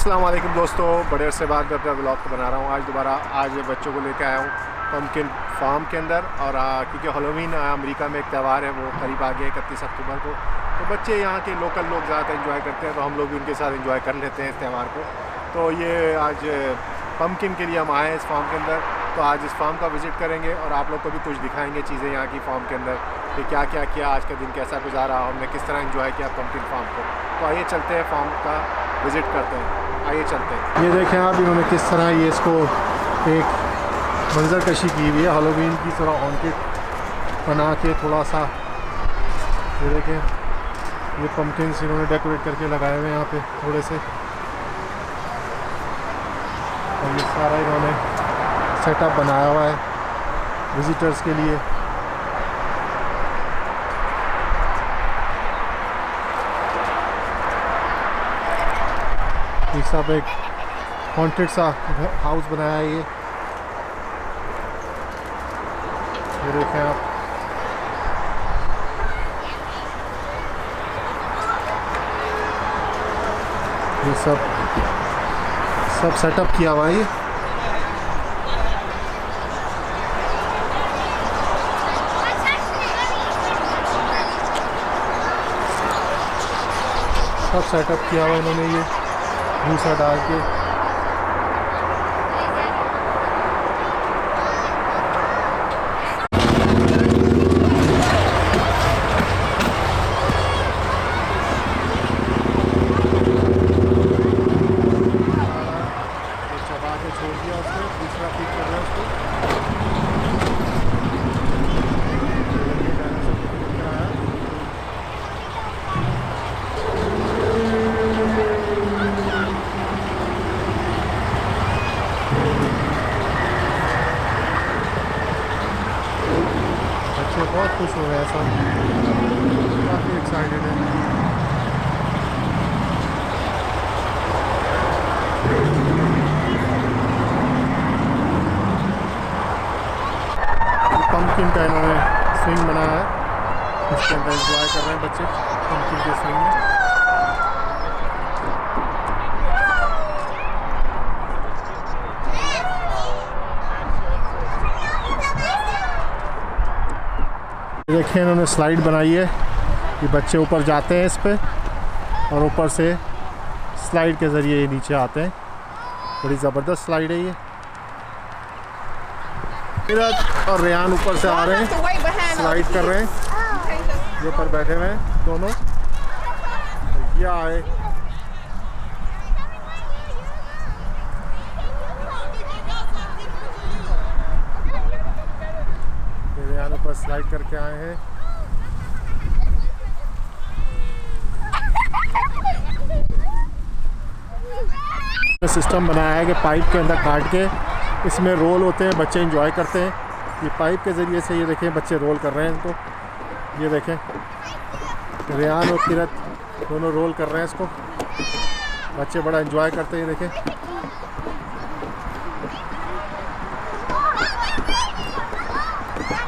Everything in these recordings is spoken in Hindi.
अस्सलाम वालेकुम दोस्तों, बड़े अरसे बाद मैं अपना ब्लॉग को बना रहा हूँ। आज बच्चों को लेकर आया हूँ पम्पकिन फार्म के अंदर। और क्योंकि हेलोवीन अमेरिका में एक त्यौहार है, वो करीब आ गया 31 अक्टूबर को। तो बच्चे यहाँ के लोकल लोग ज़्यादा एंजॉय करते हैं, तो हम लोग भी उनके साथ एंजॉय कर लेते हैं इस त्यौहार को। तो ये आज पम्पकिन के लिए हम आए हैं इस फार्म के अंदर। तो आज इस फार्म का विज़िट करेंगे और आप लोग को भी कुछ दिखाएंगे चीज़ें यहाँ की फार्म के अंदर, कि क्या क्या किया, आज का दिन कैसा गुजारा, हमने किस तरह एंजॉय किया पम्पकिन फार्म को। तो आइए चलते हैं, फार्म का विज़िट करते हैं, आइए चलते हैं। ये देखें आप, इन्होंने किस तरह ये इसको एक मंजर कशी की हुई है, हेलोवीन की तरह ऑर्किड बना के थोड़ा सा। ये देखें, ये पम्पकिन इन्होंने डेकोरेट करके लगाए हुए हैं यहाँ पे थोड़े से। और ये सारा इन्होंने सेटअप बनाया हुआ है विज़िटर्स के लिए। ये सब एक हॉन्टेड सा हाउस बनाया है। ये देखें आप, ये सब सेटअप किया हुआ है। सब सेटअप किया हुआ इन्होंने, ये भूसा डाल के। चबा के छोड़ दिया उसको, दूसरा फीड कर रहा है उसको। बच्चे बहुत खुश हो रहे हैं, सब काफ़ी एक्साइटेड है। पम्पकिन का इन्होंने स्विंग बनाया है, इसके अंदर एंजॉय कर रहे हैं बच्चे पम्पकिन के स्विंग में। देखिए, इन्होंने स्लाइड बनाई है कि बच्चे ऊपर जाते हैं इस पे और ऊपर से स्लाइड के ज़रिए ये नीचे आते हैं। बड़ी ज़बरदस्त स्लाइड है ये। नीरज और रेयान ऊपर से आ रहे हैं, स्लाइड कर रहे हैं, ये ऊपर बैठे हुए हैं दोनों। ये आए, रेयान ऊपर स्लाइड करके आए हैं। सिस्टम बनाया है कि पाइप के अंदर काट के इसमें रोल होते हैं, बच्चे एंजॉय करते हैं। ये पाइप के ज़रिए से, ये देखें बच्चे रोल कर रहे हैं इनको। ये देखें, रेयान और किरत दोनों रोल कर रहे हैं इसको, बच्चे बड़ा एंजॉय करते हैं। ये देखें,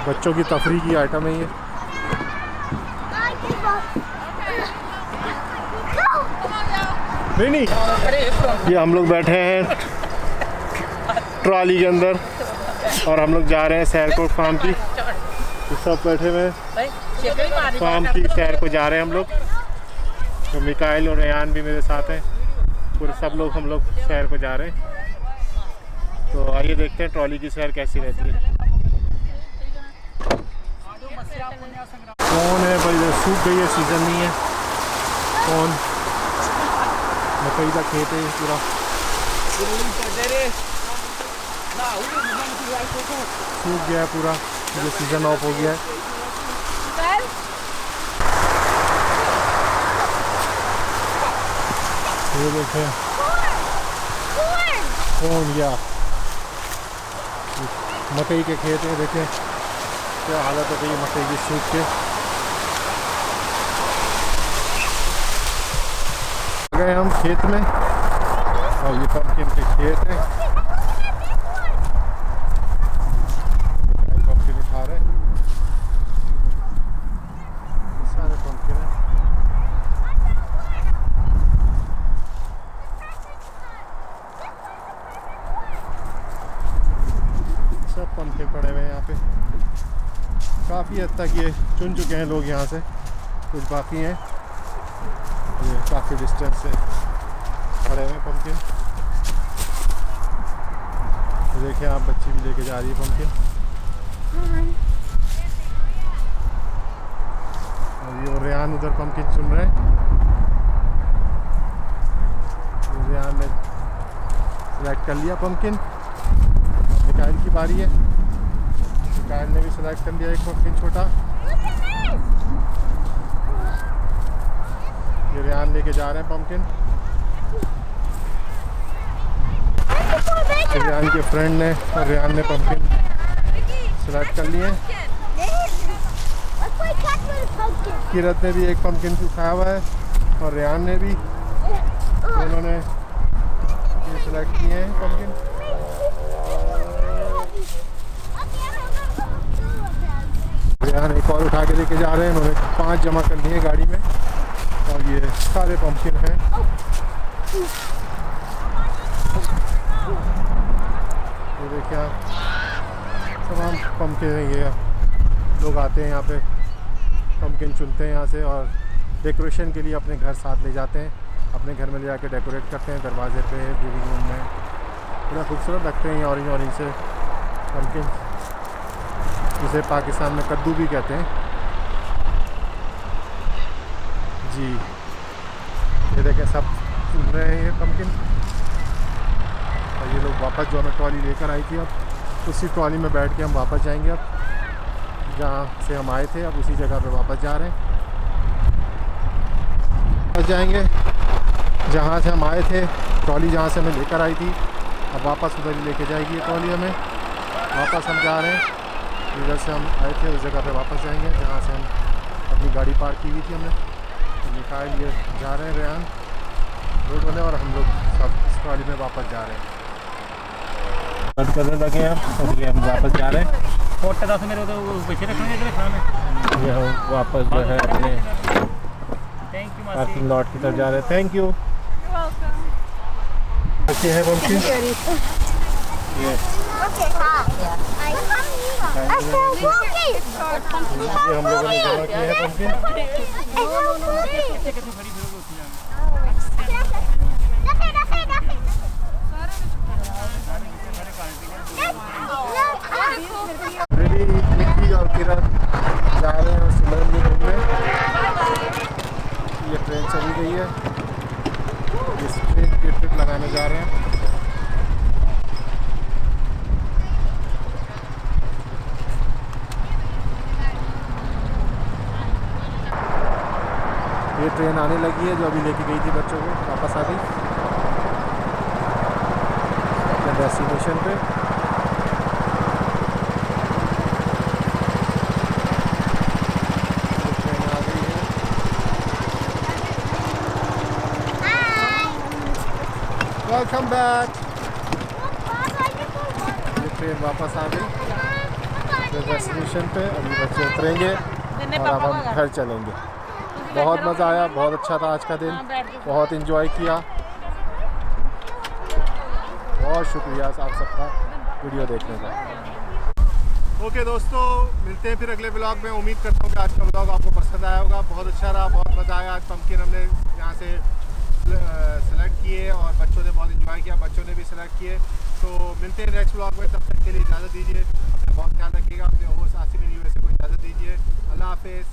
बच्चों की तफरीह की आइटम है ये। नहीं, ये हम लोग बैठे हैं ट्रॉली के अंदर और हम लोग जा रहे हैं सैरकोट फार्म की। तो सब बैठे हुए फार्म की सैर को जा रहे हैं हम लोग। तो मिकाइल और रेयान भी मेरे साथ हैं, पूरे सब लोग हम लोग सैर को जा रहे हैं। तो आइए देखते हैं ट्रॉली की सैर कैसी रहती है। कौन है भाई, सूख गई है, सीज़न नहीं है। कौन, मकई का खेत है पूरा, सूख गया है पूरा, ये सीज़न ऑफ हो गया है। ये देखें, कौन गया, मकई के खेत में देखें क्या हालत हो गई मकई की सूख के। गए हम खेत में और ये पम्पकिन के खेत हैं, पम्पकिन उठा रहे हैं। काफ़ी हद तक ये चुन चुके हैं लोग यहाँ से, कुछ बाकी हैं, ये काफ़ी डिस्टेंस से खड़े हुए पम्पकिन। तो देखिए आप, बच्ची भी लेके जा रही है पम्पकिन। और ये रेहान उधर पम्पकिन चुन रहे हैं। रेहान ने सिलेक्ट कर लिया पम्पकिन। मिकाइल की बारी है। मिकाइल ने भी सिलेक्ट कर लिया एक पम्पकिन छोटा। ये रेहान लेके जा रहे हैं पम्पकिन। रेहान के फ्रेंड ने और रेहान ने पम्पकिन सिलेक्ट कर लिए। किरत ने भी एक पम्पकिन उठाया हुआ है और रेहान ने भी, दोनों ने ये सिलेक्ट किए हैं पम्पकिन। रेहान एक और उठा के लेके जा रहे हैं। उन्होंने 5 जमा कर लिए गाड़ी में और ये सारे पम्पकिन हैं। ये देखिए तमाम पम्पकिन हैं। ये लोग आते हैं यहाँ पे, पम्पकिन चुनते हैं यहाँ से और डेकोरेशन के लिए अपने घर साथ ले जाते हैं। अपने घर में ले जाके डेकोरेट करते हैं, दरवाजे पे, लिविंग रूम में। बड़ा खूबसूरत लगते हैं ये ऑरेंज ऑरेंज से पम्पकिन, जिसे पाकिस्तान में कद्दू भी कहते हैं जी। ये देखें सब चुन रहे हैं ये पम्पकिन। और ये लोग वापस जो हमें ट्रॉली लेकर आई थी, अब उसी ट्रॉली में बैठ के हम वापस जाएंगे। अब जहाँ से हम आए थे, अब उसी जगह पे वापस जा रहे हैं। वापस जाएंगे जहाँ से हम आए थे, ट्रॉली जहाँ से हमें लेकर आई थी, अब वापस उधर ही लेके जाएगी ये ट्रॉली हमें। वापस हम जा रहे हैं, इधर से हम आए थे उस जगह पे वापस जाएंगे जहाँ से हम अपनी गाड़ी पार्क की हुई थी हमने। तो मिकाइल ये जा रहे हैं, रेहान रोड वाले, और हम लोग सब इस ट्रॉली में वापस जा रहे हैं। कट करने लगे हैं अब, हम वापस जा रहे हैं। फोटो 10 मेरे तो पीछे रखना है, खाना ये हम वापस जो है अपने थैंक यू पार्किंग लॉट की तरफ जा रहे हैं। Thank you. अच्छे हैं पम्पकिन ये। ये हम लोगों ने जमा किए हैं पम्पकिन। निकी और किरण जा रहे हैं सिमरन की घूमने। ये ट्रेन चली गई है, इस ट्रेन की ट्रिप लगाने जा रहे हैं। ये ट्रेन आने लगी है जो अभी लेके गई थी बच्चों को, वापस आ गई अपने डेस्टिनेशन पे। ट्रेन आ गई है। Welcome back. ये ट्रेन वापस आ गई अपने डेस्टिनेशन पे। अभी बच्चे उतरेंगे और अब हम घर चलेंगे। बहुत मज़ा आया, बहुत अच्छा था आज का दिन, बहुत इन्जॉय किया। बहुत शुक्रिया आप सबका वीडियो देखने का। ओके दोस्तों, मिलते हैं फिर अगले ब्लॉग में। उम्मीद करता हूँ कि आज का ब्लॉग आपको पसंद आया होगा। बहुत अच्छा रहा, बहुत मज़ा आया। आज पम्पकिन हमने यहाँ से सेलेक्ट किए और बच्चों ने बहुत इन्जॉय किया, बच्चों ने भी सेलेक्ट किए। तो मिलते हैं नेक्स्ट ब्लॉग में, तब तक के लिए इजाज़त दीजिए। अपना बहुत ख्याल रखिएगा। अपने होस्ट आसिम यूएसए को इजाज़त दीजिए। अल्लाह हाफिज़।